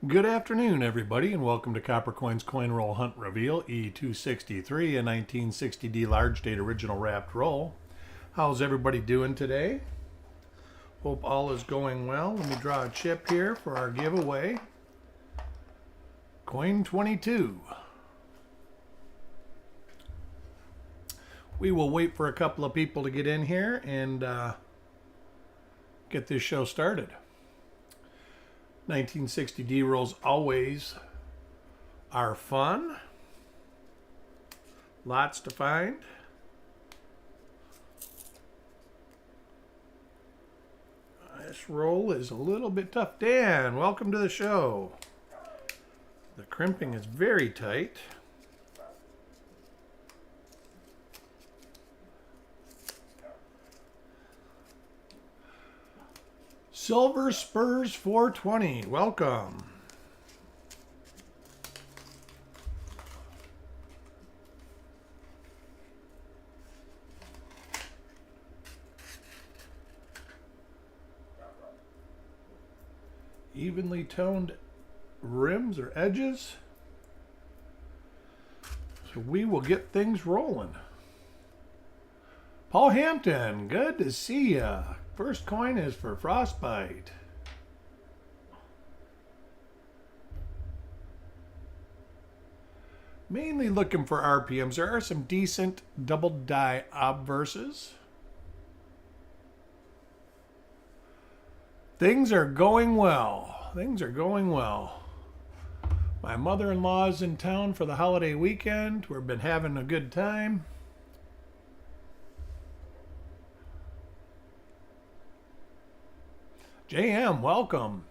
Good afternoon, everybody, and welcome to Copper Coins Coin Roll Hunt Reveal E263, a 1960D large date original wrapped roll. How's everybody doing today? Hope all is going well. Let me draw a chip here for our giveaway. Coin 22. We will wait for a couple of people to get in here and get this show started. 1960D rolls always are fun. Lots to find. This roll is a little bit tough. Dan, welcome to the show. The crimping is very tight. Silver Spurs 420, welcome. Evenly toned rims or edges. So we will get things rolling. Paul Hampton, good to see ya. First coin is for Frostbite. Mainly looking for RPMs. There are some decent double die obverses. Things are going well. Things are going well. My mother-in-law is in town for the holiday weekend. We've been having a good time. JM, welcome.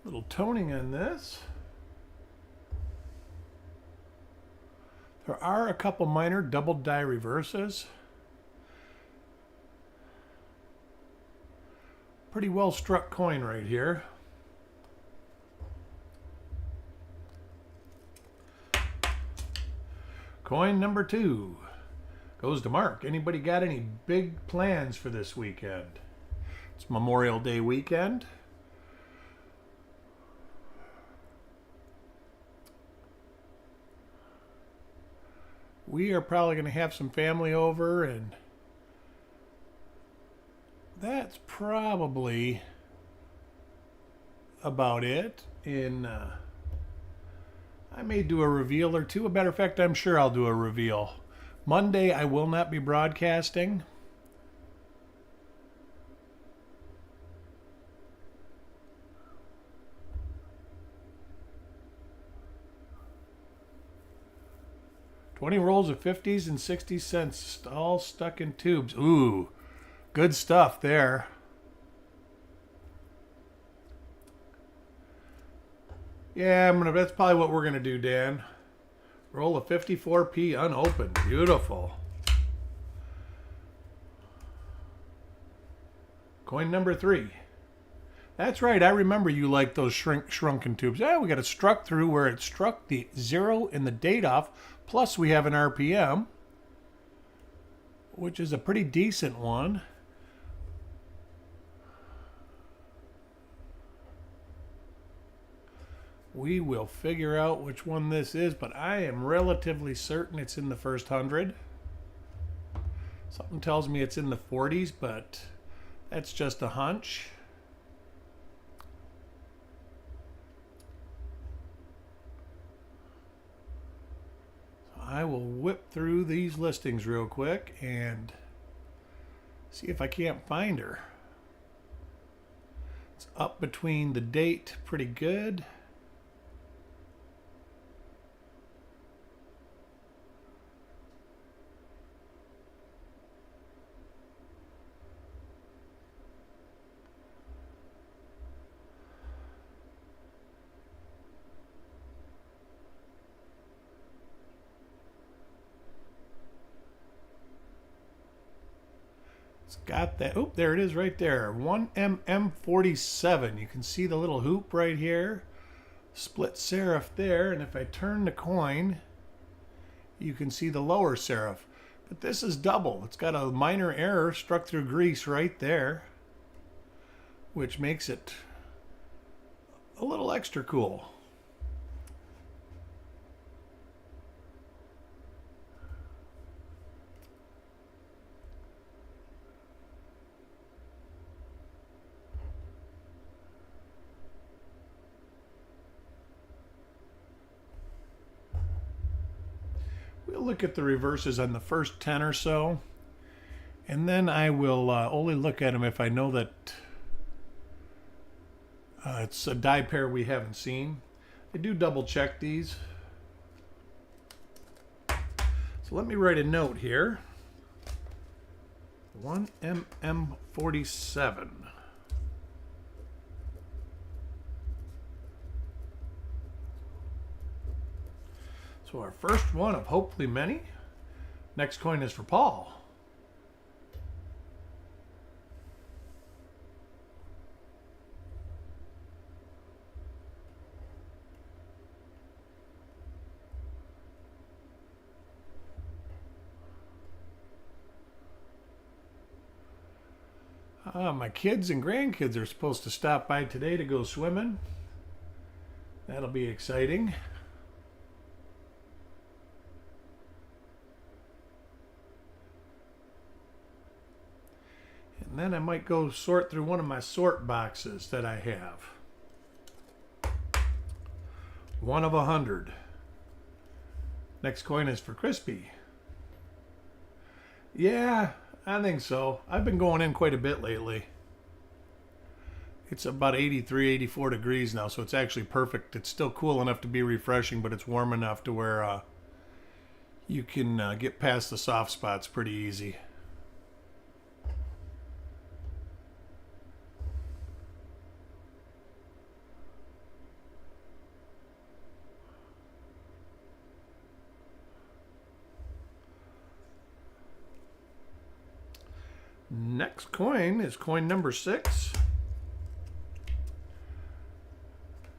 Little toning in this. There are a couple minor double die reverses. Pretty well struck coin right here. Coin number 2 goes to Mark. Anybody got any big plans for this weekend? It's Memorial Day weekend. We are probably going to have some family over, and that's probably about it. I may do a reveal or two. As a matter of fact, I'm sure I'll do a reveal. Monday, I will not be broadcasting. $20 rolls of 50s and 60 cents, all stuck in tubes. Ooh, good stuff there. Yeah, that's probably what we're gonna do, Dan. Roll a 54p unopened. Beautiful. Coin number 3. That's right, I remember you like those shrunken tubes. Yeah, we got it struck through where it struck the 0 and the date off, plus we have an RPM, which is a pretty decent one. We will figure out which one this is, but I am relatively certain it's in the first 100. Something tells me it's in the 40s, but that's just a hunch. So I will whip through these listings real quick and see if I can't find her. It's up between the date pretty good. It's got that. Oh, there it is right there. 1mm47. You can see the little hoop right here. Split serif there. And if I turn the coin, you can see the lower serif. But this is double. It's got a minor error struck through grease right there, which makes it a little extra cool. We'll look at the reverses on the first 10 or so, and then I will only look at them if I know that it's a die pair we haven't seen. I do double check these. So let me write a note here. 1mm47. So our first one of hopefully many. Next coin is for Paul. My kids and grandkids are supposed to stop by today to go swimming. That'll be exciting. And then I might go sort through one of my sort boxes that I have. 1 of 100. Next coin is for Crispy. Yeah, I think so. I've been going in quite a bit lately. It's about 83, 84 degrees now, so it's actually perfect. It's still cool enough to be refreshing, but it's warm enough to where you can get past the soft spots pretty easy. Next coin is coin number 6.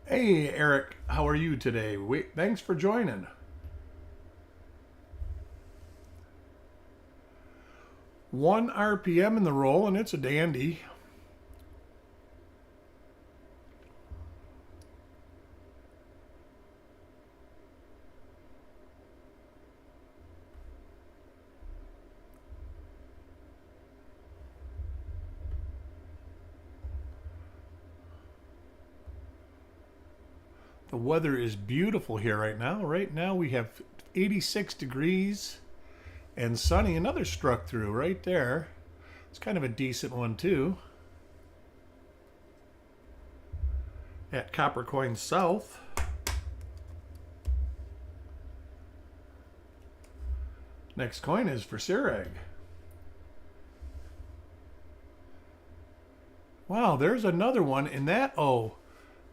Hey, Eric, how are you today? Thanks for joining. One RPM in the roll, and it's a dandy. The weather is beautiful here right now. Right now we have 86 degrees and sunny. Another struck through right there. It's kind of a decent one too. At Copper Coin South. Next coin is for Sireg. Wow, there's another one in that. Oh,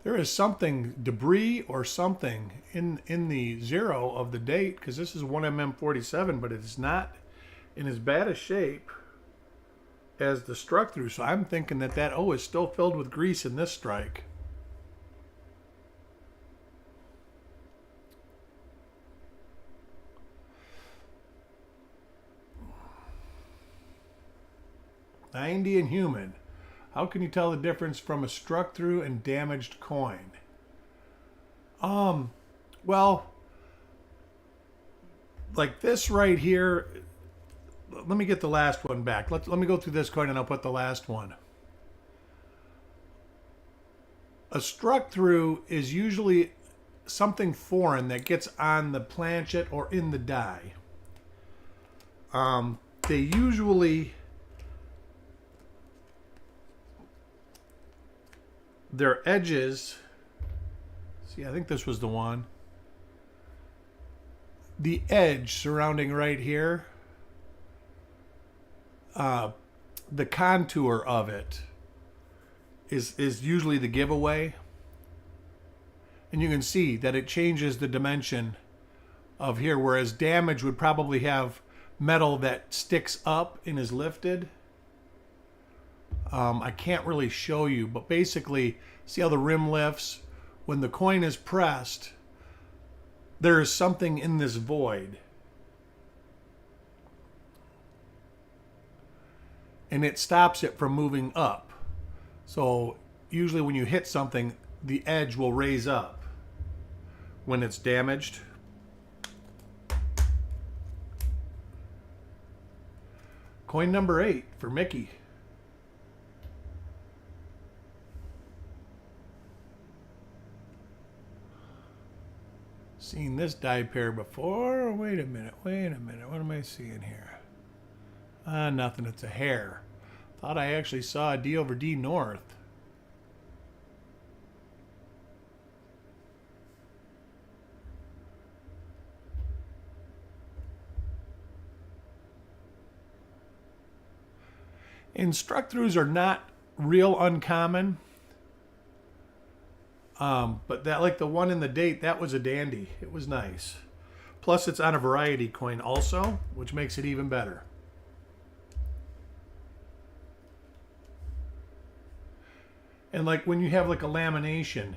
there is something, debris or something in the zero of the date, because this is 1mm47, but it's not in as bad a shape as the struck through. So I'm thinking that that O is still filled with grease in this strike. $90 and humid. How can you tell the difference from a struck through and damaged coin? Well, like this right here. Let me get the last one back. Let me go through this coin and I'll put the last one. A struck through is usually something foreign that gets on the planchet or in the die. They usually, their edges, see, I think this was the one. The edge surrounding right here, the contour of it is usually the giveaway. And you can see that it changes the dimension of here, whereas damage would probably have metal that sticks up and is lifted. I can't really show you, but basically, see how the rim lifts? When the coin is pressed, there is something in this void. and it stops it from moving up. So usually when you hit something, the edge will raise up when it's damaged. Coin number 8 for Mickey. Seen this die pair before. Wait a minute. What am I seeing here? Nothing. It's a hair. Thought I actually saw a D over D north. And struck throughs are not real uncommon. But that, like the one in the date, that was a dandy. It was nice. Plus it's on a variety coin also, which makes it even better. And like when you have like a lamination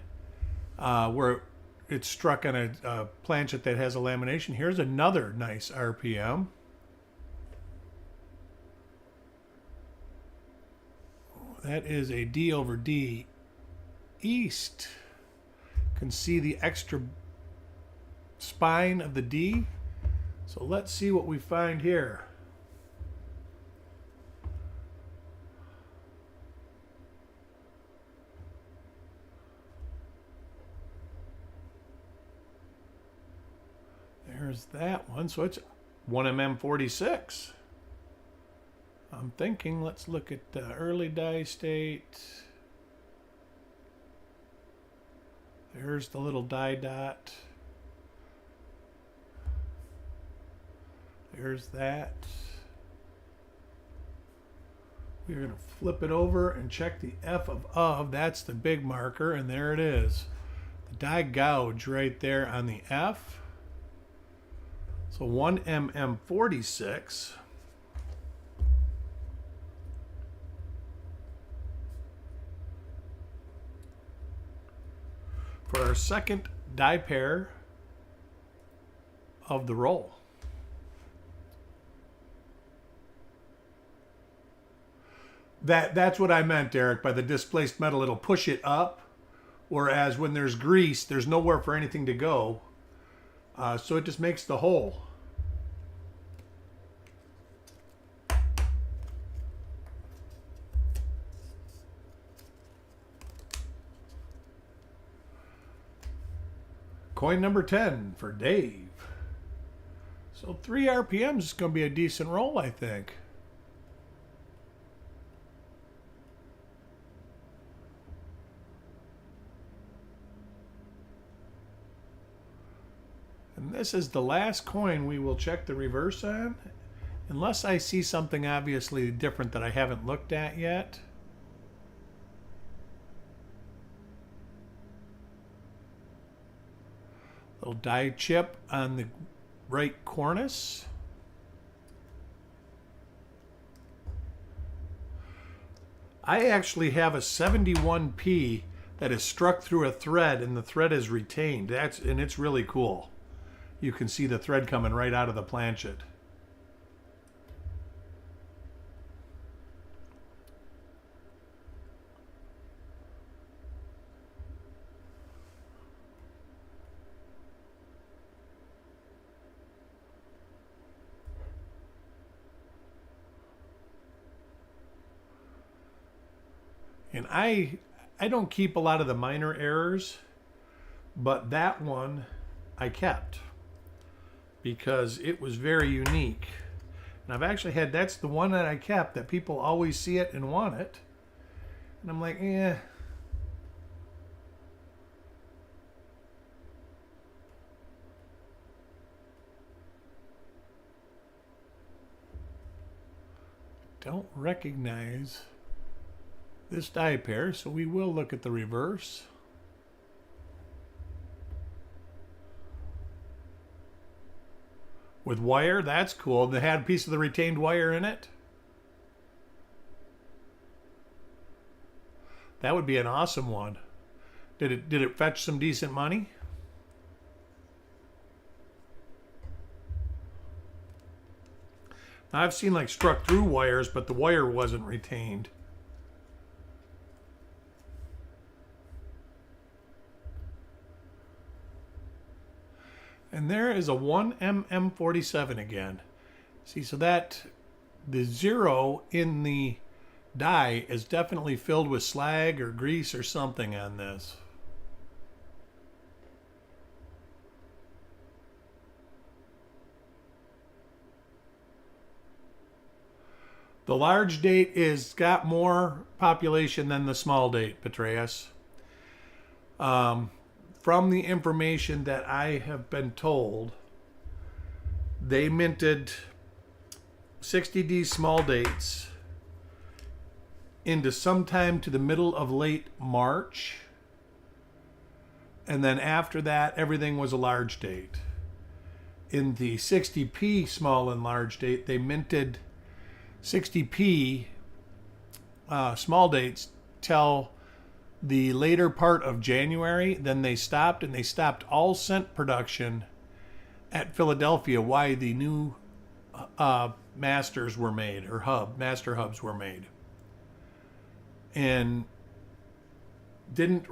where it's struck on a planchet that has a lamination, here's another nice RPM. That is a D over D East. You can see the extra spine of the D. So let's see what we find here. There's that one. So it's 1mm46. I'm thinking, let's look at the early die state. There's the little die dot. There's that. We're going to flip it over and check the F of. That's the big marker, and there it is. The die gouge right there on the F. So 1mm46. For our second die pair of the roll. That's what I meant, Eric, by the displaced metal. It'll push it up, whereas when there's grease, there's nowhere for anything to go. So it just makes the hole. Coin number 10 for Dave. So 3 RPMs is going to be a decent roll, I think. And this is the last coin we will check the reverse on, unless I see something obviously different that I haven't looked at yet. Little die chip on the right cornice. I actually have a 71p that is struck through a thread, and the thread is retained. And it's really cool. You can see the thread coming right out of the planchet. And I don't keep a lot of the minor errors, but that one I kept because it was very unique. And I've actually had, that's the one that I kept, that people always see it and want it. And I'm like, eh. Don't recognize this die pair, so we will look at the reverse. With wire, that's cool. They had a piece of the retained wire in it. That would be an awesome one. Did it fetch some decent money? I've seen like struck through wires, but the wire wasn't retained. And there is a 1mm47 again. See, so that the 0 in the die is definitely filled with slag or grease or something on this. The large date is got more population than the small date, Petraeus. From the information that I have been told, they minted 60D small dates into sometime to the middle of late March. And then after that, everything was a large date. In the 60P small and large date, they minted 60P small dates till the later part of January. Then they stopped, and they stopped all cent production at Philadelphia while the new masters were made, or master hubs were made, and didn't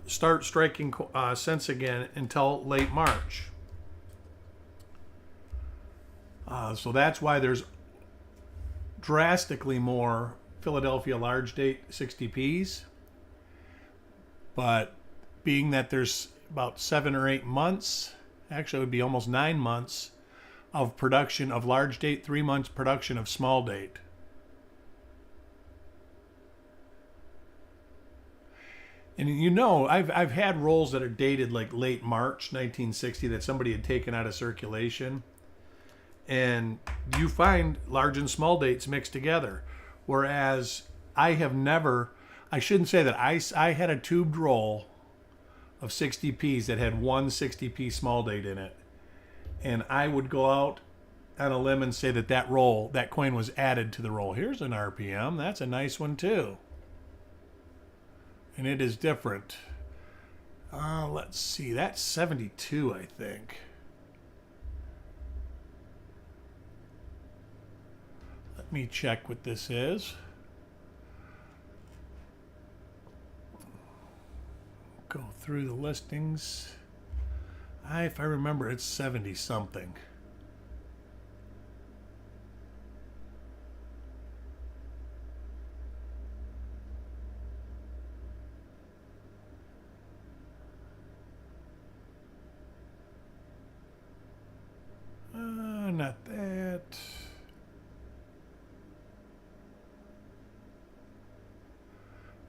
start striking cents again until late March. So that's why there's drastically more Philadelphia large date 60Ps. But being that there's about 7 or 8 months, actually it would be almost 9 months of production of large date, 3 months production of small date. And you know, I've had rolls that are dated like late March 1960 that somebody had taken out of circulation. And you find large and small dates mixed together. Whereas I shouldn't say that, I had a tubed roll of 60Ps that had one 60P small date in it. And I would go out on a limb and say that coin was added to the roll. Here's an RPM. That's a nice one too. And it is different. Let's see. That's 72, I think. Let me check what this is. Go through the listings. If I remember, it's 70 something. Not that.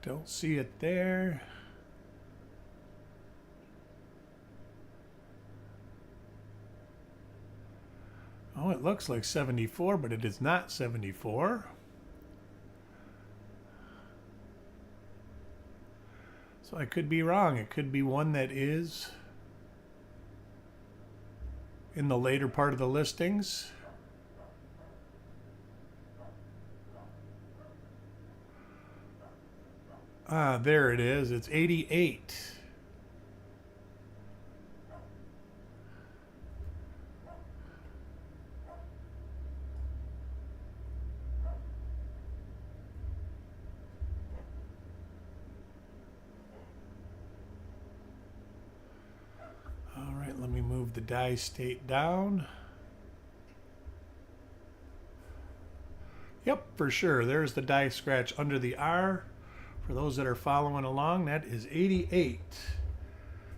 Don't see it there. Oh, it looks like 74, but it is not 74. So I could be wrong. It could be one that is in the later part of the listings. There it is. It's 88. All right, let me move the die state down. Yep, for sure. There's the die scratch under the R. For those that are following along, that is 88.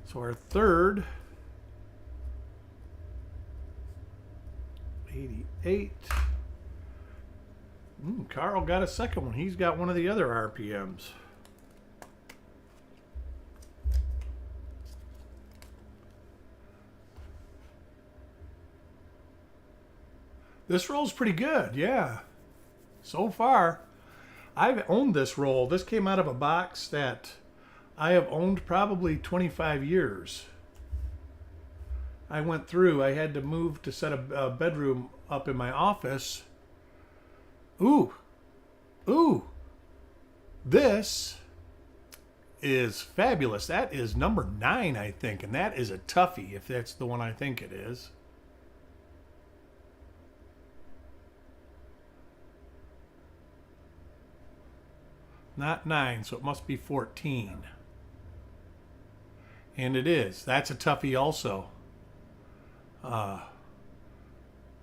So our third, 88. Carl got a second one. He's got one of the other RPMs. This roll's pretty good, yeah. So far. I've owned this roll. This came out of a box that I have owned probably 25 years. I went through. I had to move to set a bedroom up in my office. Ooh. This is fabulous. That is number 9, I think. And that is a toughie, if that's the one I think it is. Not 9, so it must be 14. And it is. That's a toughie also.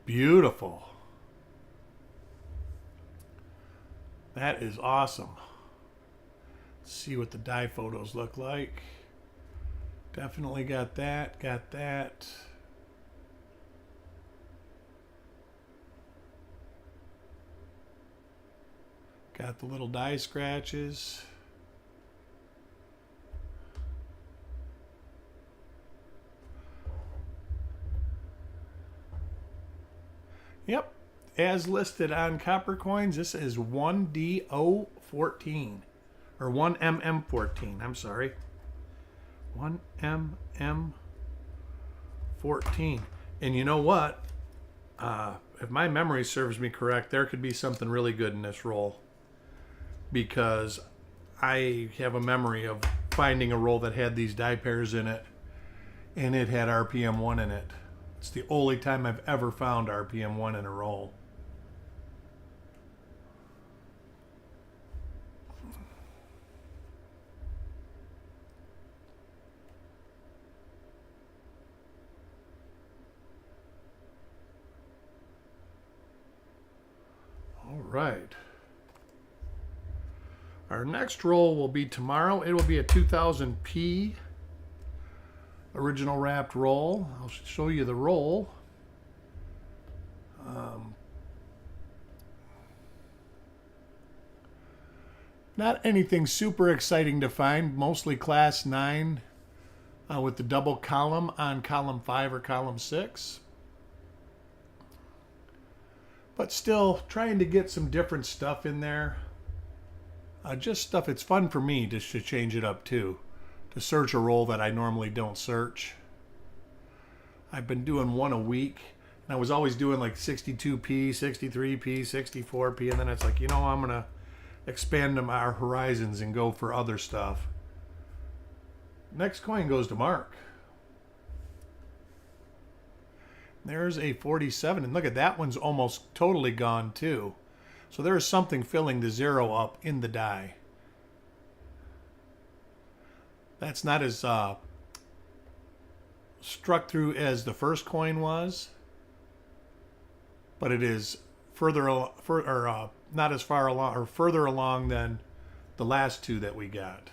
Beautiful. That is awesome. Let's see what the die photos look like. Definitely got that. Got that. Got the little die scratches. Yep, as listed on Copper Coins, this is 1DO14, or 1MM14, I'm sorry. 1MM14. And you know what? If my memory serves me correct, there could be something really good in this roll. Because I have a memory of finding a roll that had these die pairs in it, and it had RPM 1 in it. It's the only time I've ever found RPM 1 in a roll. All right. Our next roll will be tomorrow. It will be a 2000P original wrapped roll. I'll show you the roll. Not anything super exciting to find, mostly class 9 with the double column on column 5 or column 6. But still trying to get some different stuff in there. Just stuff, it's fun for me just to change it up too. To search a roll that I normally don't search. I've been doing one a week. And I was always doing like 62P, 63P, 64P. And then it's like, you know, I'm going to expand our horizons and go for other stuff. Next coin goes to Mark. There's a 47. And look at that one's almost totally gone too. So there is something filling the 0 up in the die. That's not as struck through as the first coin was, but it is not as far along or further along than the last two that we got.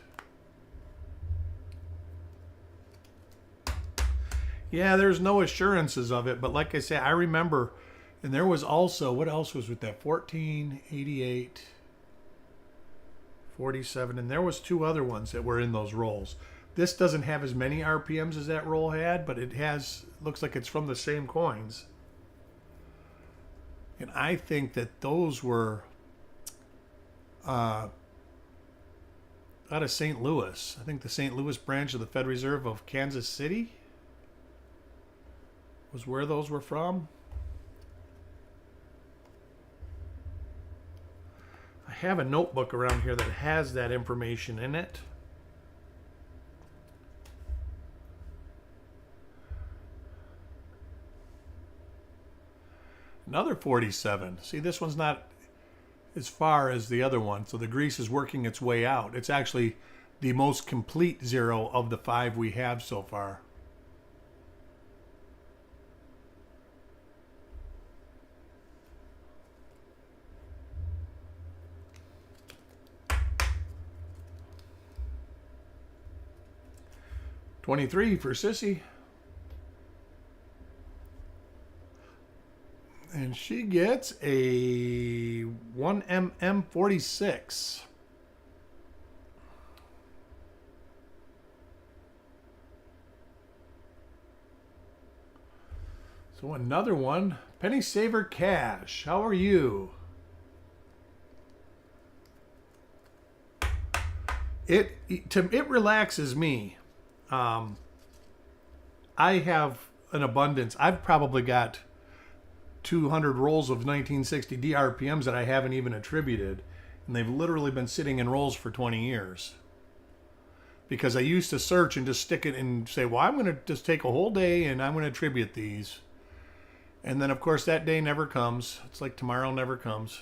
Yeah, there's no assurances of it, but like I say, I remember, and there was also, what else was with that? 14, 88, 47, and there was two other ones that were in those rolls. This doesn't have as many RPMs as that roll had, but it has, looks like it's from the same coins. And I think that those were out of St. Louis. I think the St. Louis branch of the Fed Reserve of Kansas City was where those were from. I have a notebook around here that has that information in it. Another 47. See, this one's not as far as the other one, so the grease is working its way out. It's actually the most complete 0 of the 5 we have so far. $23 for Sissy. And she gets a 1MM46. So another one. Penny Saver Cash. How are you? It relaxes me. I have an abundance. I've probably got 200 rolls of 1960 DRPMs that I haven't even attributed, and they've literally been sitting in rolls for 20 years. Because I used to search and just stick it and say, well, I'm going to just take a whole day and I'm going to attribute these. And then, of course, that day never comes. It's like tomorrow never comes.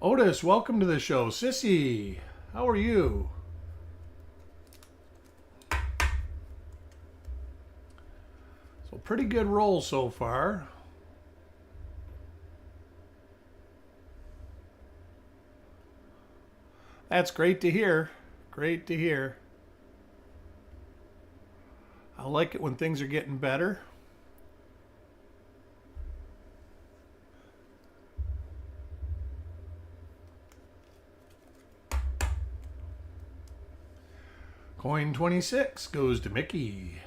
Otis, welcome to the show. Sissy, how are you? So pretty good roll so far. That's great to hear. Great to hear. I like it when things are getting better. Coin 26 goes to Mickey.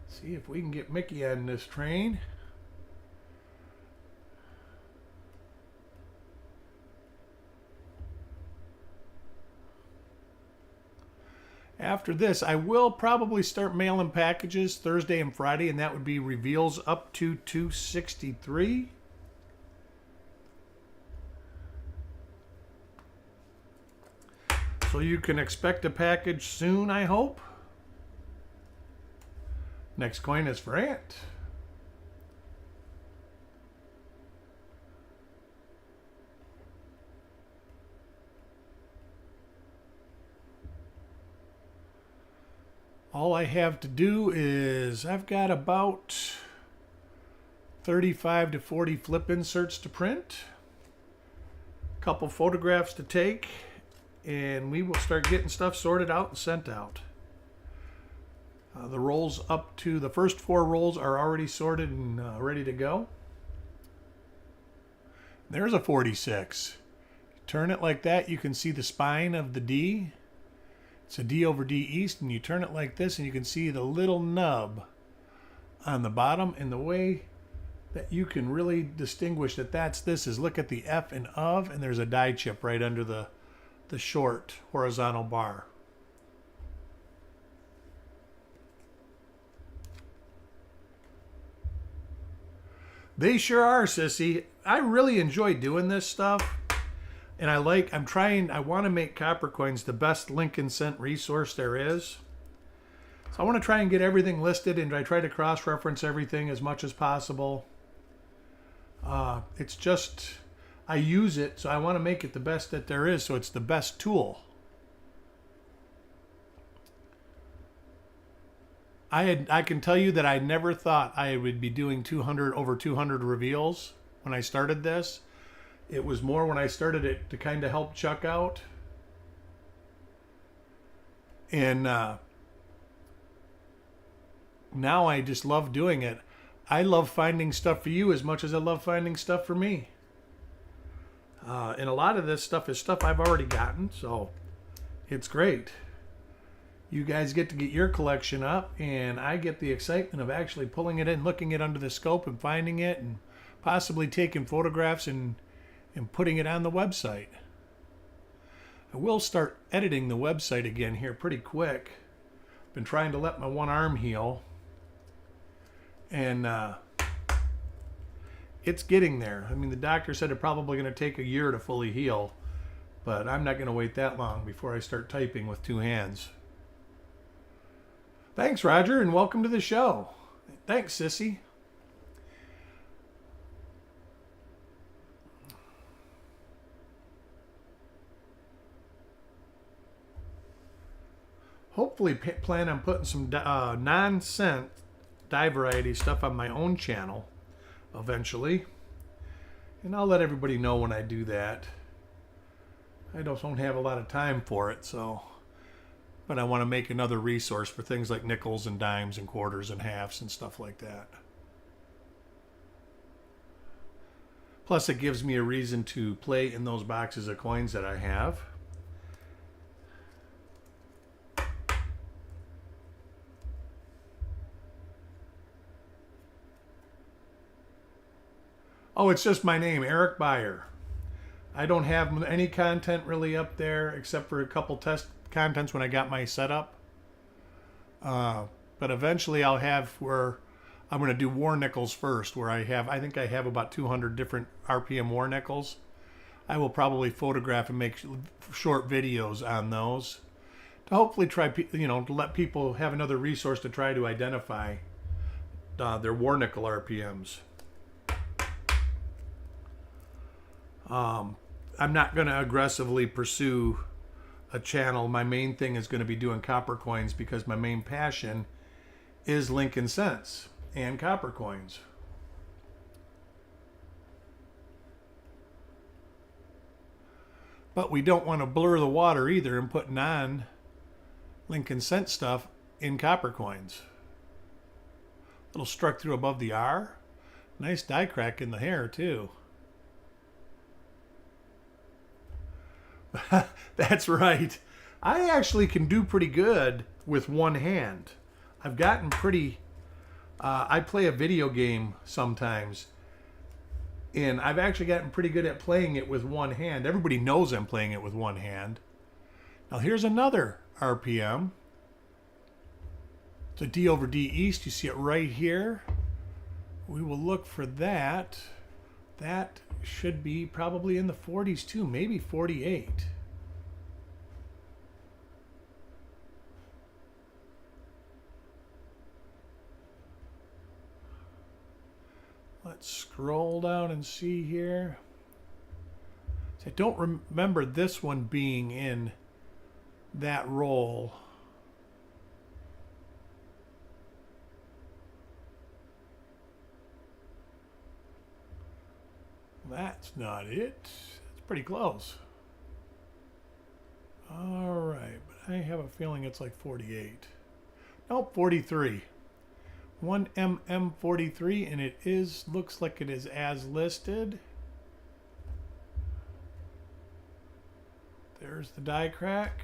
See if we can get Mickey on this train. After this, I will probably start mailing packages Thursday and Friday, and that would be reveals up to 263. So you can expect a package soon, I hope. Next coin is for Ant. All I have to do is I've got about 35 to 40 flip inserts to print, a couple photographs to take, and we will start getting stuff sorted out and sent out. The rolls up to the first 4 rolls are already sorted and ready to go. There's a 46. Turn it like that, you can see the spine of the D. It's a D over D East, and you turn it like this and you can see the little nub on the bottom. And the way that you can really distinguish that that's this is look at the F and of, and there's a die chip right under the short horizontal bar. They sure are, Sissy. I really enjoy doing this stuff. And I want to make copper coins the best link and cent resource there is. So I want to try and get everything listed, and I try to cross-reference everything as much as possible. It's just, I use it, so I want to make it the best that there is, so it's the best tool. I can tell you that I never thought I would be doing over 200 reveals when I started this. It was more when I started it to kind of help Chuck out. And now I just love doing it. I love finding stuff for you as much as I love finding stuff for me. And a lot of this stuff is stuff I've already gotten, so it's great. You guys get to get your collection up, and I get the excitement of actually pulling it in, looking it under the scope and finding it, and possibly taking photographs and putting it on the website. I will start editing the website again here pretty quick. Been trying to let my one arm heal, and it's getting there. I mean, the doctor said it's probably going to take a year to fully heal, but I'm not going to wait that long before I start typing with 2 hands. Thanks, Roger, and welcome to the show. Thanks, Sissy. Hopefully plan on putting some non-cent die variety stuff on my own channel eventually. And I'll let everybody know when I do that. I don't have a lot of time for it, but I want to make another resource for things like nickels and dimes and quarters and halves and stuff like that. Plus, it gives me a reason to play in those boxes of coins that I have. Oh, it's just my name, Eric Beyer. I don't have any content really up there except for a couple test contents when I got my setup. But eventually I'll have where I'm going to do war nickels first, where I think I have about 200 different RPM war nickels. I will probably photograph and make short videos on those to hopefully try, to let people have another resource to try to identify their war nickel RPMs. I'm not going to aggressively pursue a channel. My main thing is going to be doing copper coins because my main passion is Lincoln cents and copper coins. But we don't want to blur the water either and put non-Lincoln cent stuff in copper coins. Little struck through above the R. Nice die crack in the hair too. That's right. I actually can do pretty good with one hand. I've gotten pretty... I play a video game sometimes, and I've actually gotten pretty good at playing it with one hand. Everybody knows I'm playing it with one hand. Now here's another RPM. It's a D over D East. You see it right here. We will look for that. That should be probably in the 40s too, maybe 48. Let's scroll down and see here. So I don't remember this one being in that roll. That's not it. It's pretty close. All right, but I have a feeling it's like 48. Nope, 43. 1mm43, and it is, looks like it is as listed. There's the die crack.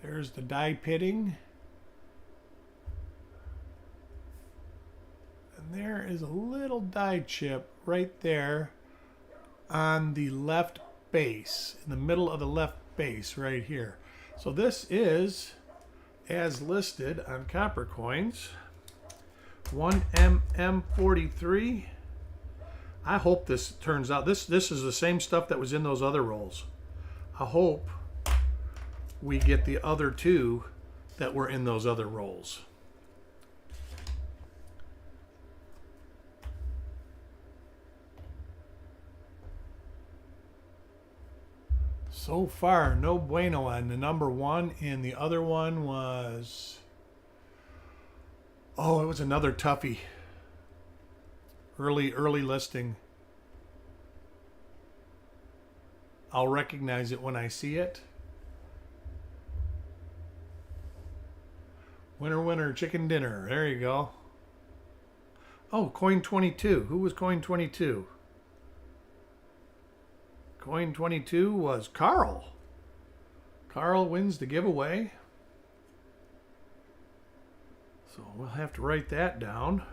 There's the die pitting. And there is a little die chip right there on the left base, in the middle of the left base right here. So this is as listed on copper coins. 1mm43. I hope this turns out, this is the same stuff that was in those other rolls. I hope we get the other two that were in those other rolls. So far, no bueno on the number one, and the other one was... Oh, it was another toughie. Early listing. I'll recognize it when I see it. Winner, winner, chicken dinner. There you go. Oh, coin 22. Who was coin 22? Coin 22 was Carl. Carl wins the giveaway. So we'll have to write that down.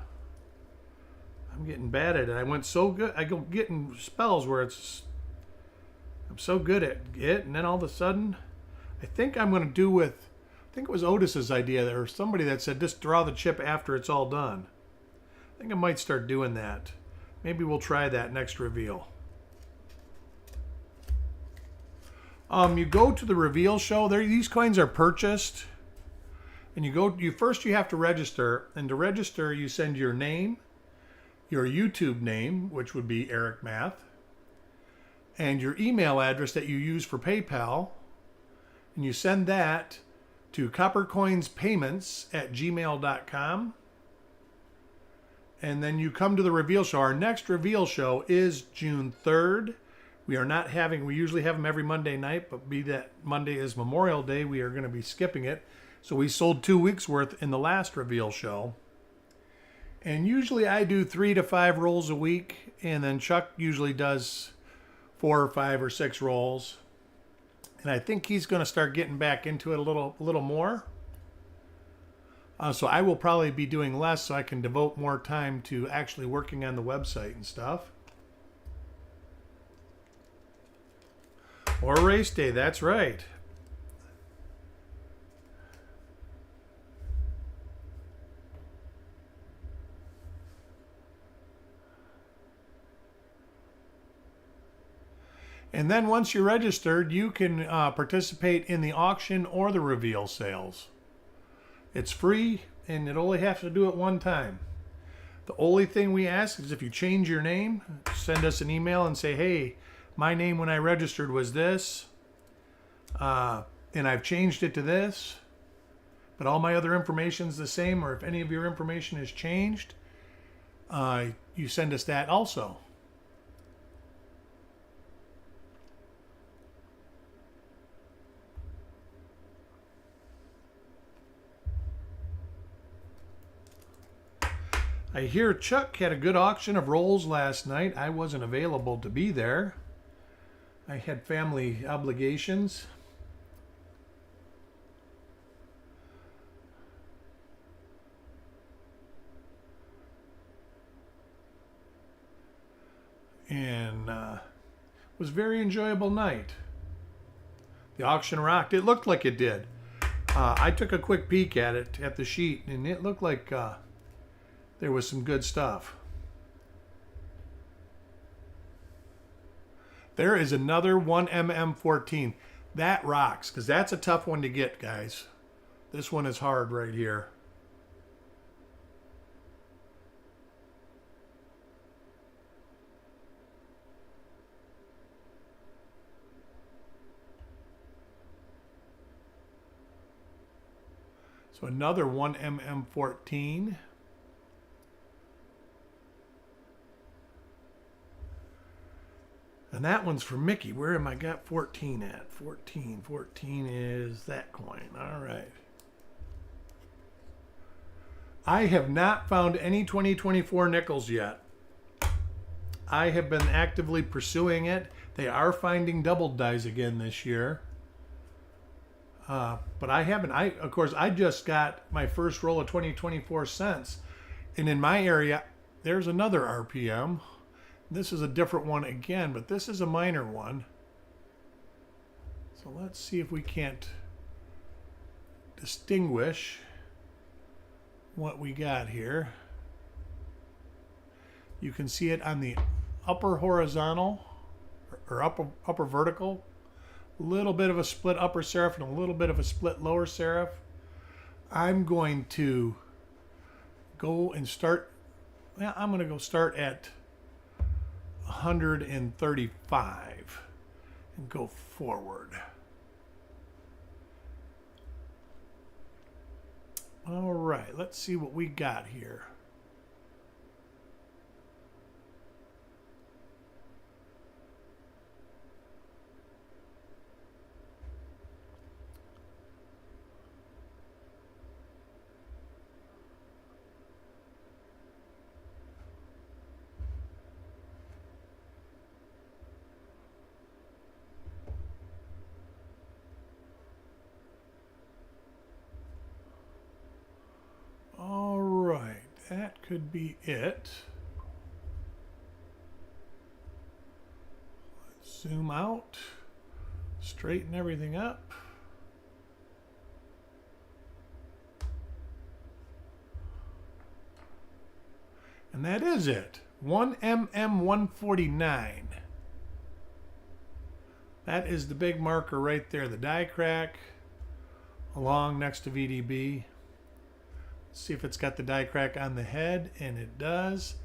I'm getting bad at it. I went so good. I go getting spells where it's... I'm so good at it, and then all of a sudden, I think I'm going to do with... I think it was Otis's idea, or somebody that said just draw the chip after it's all done. I think I might start doing that. Maybe we'll try that next reveal. You go to the reveal show. These coins are purchased, and first you have to register, and to register you send your name, your YouTube name, which would be Eric Math, and your email address that you use for PayPal, and you send that to coppercoinspayments@gmail.com, and then you come to the reveal show. Our next reveal show is June 3rd. We usually have them every Monday night, but be that Monday is Memorial Day, we are going to be skipping it. So we sold 2 weeks worth in the last reveal show. And usually I do 3 to 5 rolls a week, and then Chuck usually does 4 or 5 or 6 rolls. And I think he's going to start getting back into it a little more. So I will probably be doing less so I can devote more time to actually working on the website and stuff. Or race day, that's right. And then once you're registered, you can participate in the auction or the reveal sales. It's free, and it only have to do it one time. The only thing we ask is if you change your name, send us an email and say, hey, my name when I registered was this, and I've changed it to this, but all my other information's the same, or if any of your information has changed, you send us that also. I hear Chuck had a good auction of rolls last night. I wasn't available to be there. I had family obligations. And it was a very enjoyable night. The auction rocked. It looked like it did. I took a quick peek at it, at the sheet, and it looked like there was some good stuff. There is another 1mm14. That rocks, because that's a tough one to get, guys. This one is hard right here. So another 1mm14. And that one's for Mickey. Where am I got 14 at? 14 is that coin. All right. I have not found any 2024 nickels yet. I have been actively pursuing it. They are finding double dies again this year. But I haven't. Of course, I just got my first roll of 2024 cents. And in my area, there's another RPM. This is a different one again, but this is a minor one. So let's see if we can't distinguish what we got here. You can see it on the upper horizontal or upper vertical. A little bit of a split upper serif and a little bit of a split lower serif. I'm going to go and start. Yeah, I'm going to go start at 135 and go forward. All right, let's see what we got here. That could be it. Let's zoom out, straighten everything up. And that is it. 1mm149. That is the big marker right there, the die crack along next to VDB. See if it's got the die crack on the head, and it does.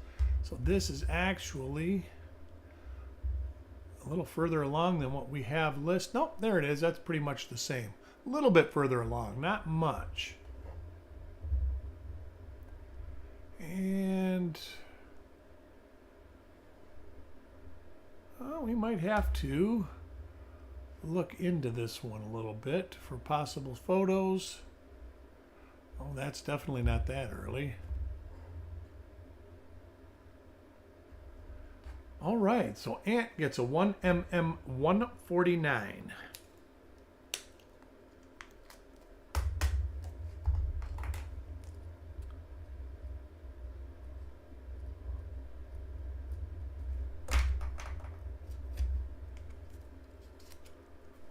So this is actually a little further along than what we have listed. Nope, there it is. That's pretty much the same. A little bit further along, not much. And we might have to look into this one a little bit for possible photos. Oh, that's definitely not that early. All right, so Ant gets a 1mm149.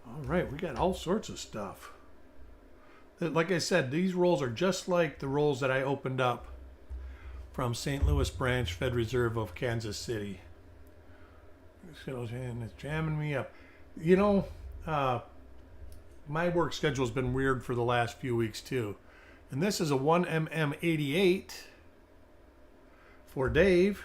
All right, we got all sorts of stuff. Like I said, these rolls are just like the rolls that I opened up from St. Louis branch, Fed Reserve of Kansas City. And it's jamming me up. You know, my work schedule's been weird for the last few weeks too. And this is a 1mm88 for Dave.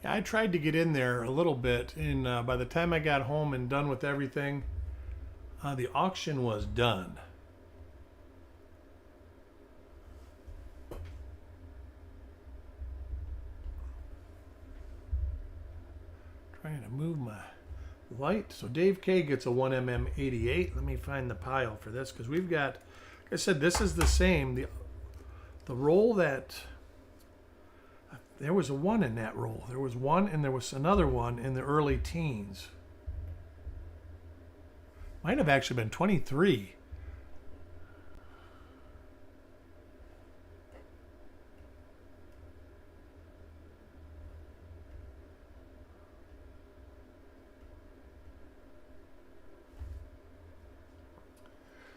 I tried to get in there a little bit, and by the time I got home and done with everything, the auction was done. Trying to move my light. So Dave K gets a 1mm88. Let me find the pile for this, because we've got, like I said, this is the same. The roll that... There was a 1 in that roll. There was 1, and there was another 1 in the early teens. Might have actually been 23.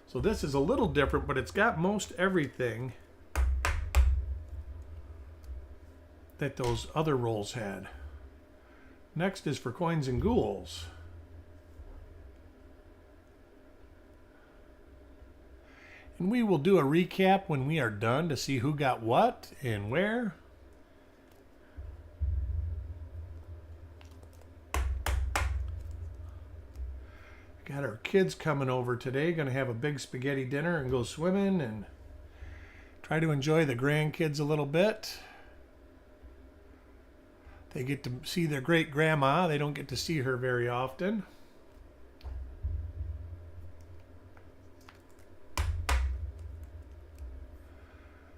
So this is a little different, but it's got most everything that those other rolls had. Next is for coins and ghouls. And we will do a recap when we are done to see who got what and where. Got our kids coming over today. Going to have a big spaghetti dinner and go swimming and try to enjoy the grandkids a little bit. They get to see their great grandma. They don't get to see her very often.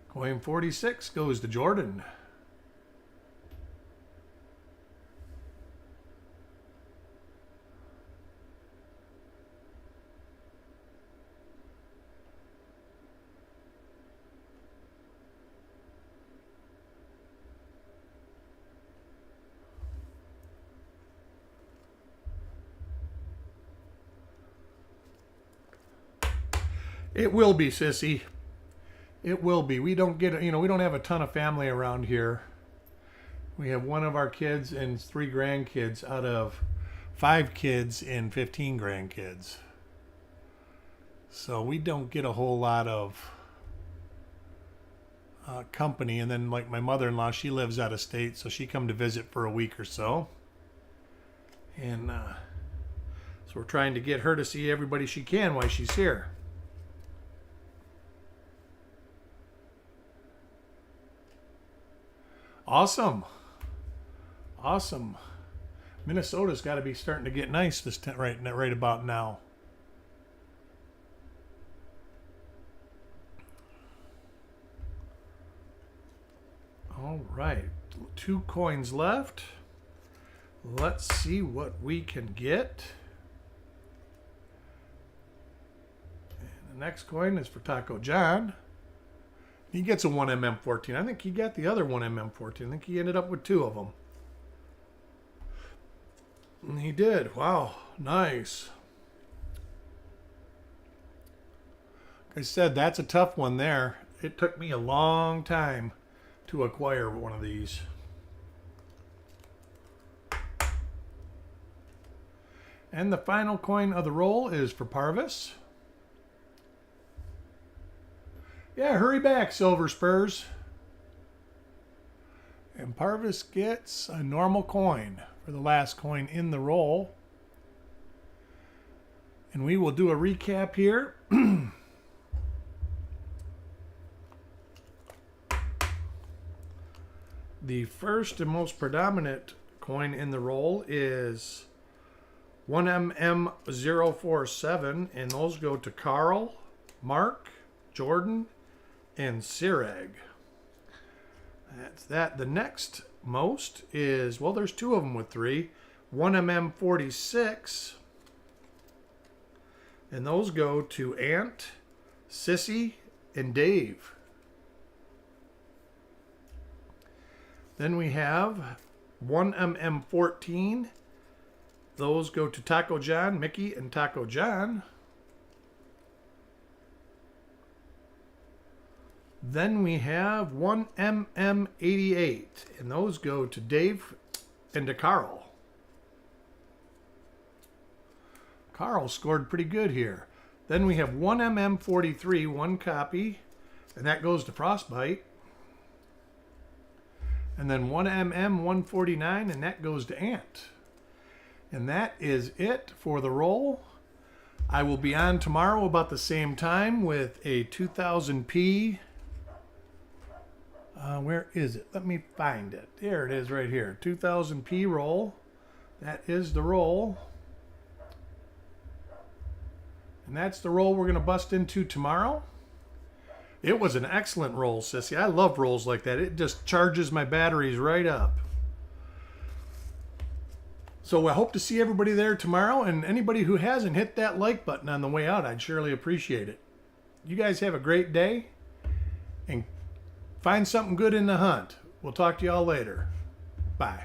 Coin 46 goes to Jordan. It will be, sissy. It will be. We don't get, we don't have a ton of family around here. We have one of our kids and 3 grandkids out of 5 kids and 15 grandkids. So we don't get a whole lot of company. And then like my mother-in-law, she lives out of state, so she come to visit for a week or so. And so we're trying to get her to see everybody she can while she's here. Awesome. Awesome. Minnesota's got to be starting to get nice this right about now. All right. 2 coins left. Let's see what we can get. And the next coin is for Taco John. He gets a 1mm14. I think he got the other 1mm14. I think he ended up with 2 of them. And he did. Wow. Nice. Like I said, that's a tough one there. It took me a long time to acquire one of these. And the final coin of the roll is for Parvis. Yeah, hurry back, Silver Spurs. And Parvis gets a normal coin for the last coin in the roll. And we will do a recap here. The first and most predominant coin in the roll is 1mm047, and those go to Carl, Mark, Jordan, and Sirag. That's that. The next most is, well, there's 2 of them with 3. 1mm46. And those go to Ant, Sissy, and Dave. Then we have 1mm14. Those go to Taco John, Mickey, and Taco John. Then we have 1mm88, and those go to Dave and to Carl. Carl scored pretty good here. Then we have 1mm43, one copy, and that goes to Frostbite. And then 1mm149, and that goes to Ant. And that is it for the roll. I will be on tomorrow about the same time with a 2000p. Where is it? Let me find it. There it is right here. 2000p roll. That is the roll. And that's the roll we're going to bust into tomorrow. It was an excellent roll, Sissy. I love rolls like that. It just charges my batteries right up. So I hope to see everybody there tomorrow. And anybody who hasn't hit that like button on the way out, I'd surely appreciate it. You guys have a great day. And find something good in the hunt. We'll talk to y'all later. Bye.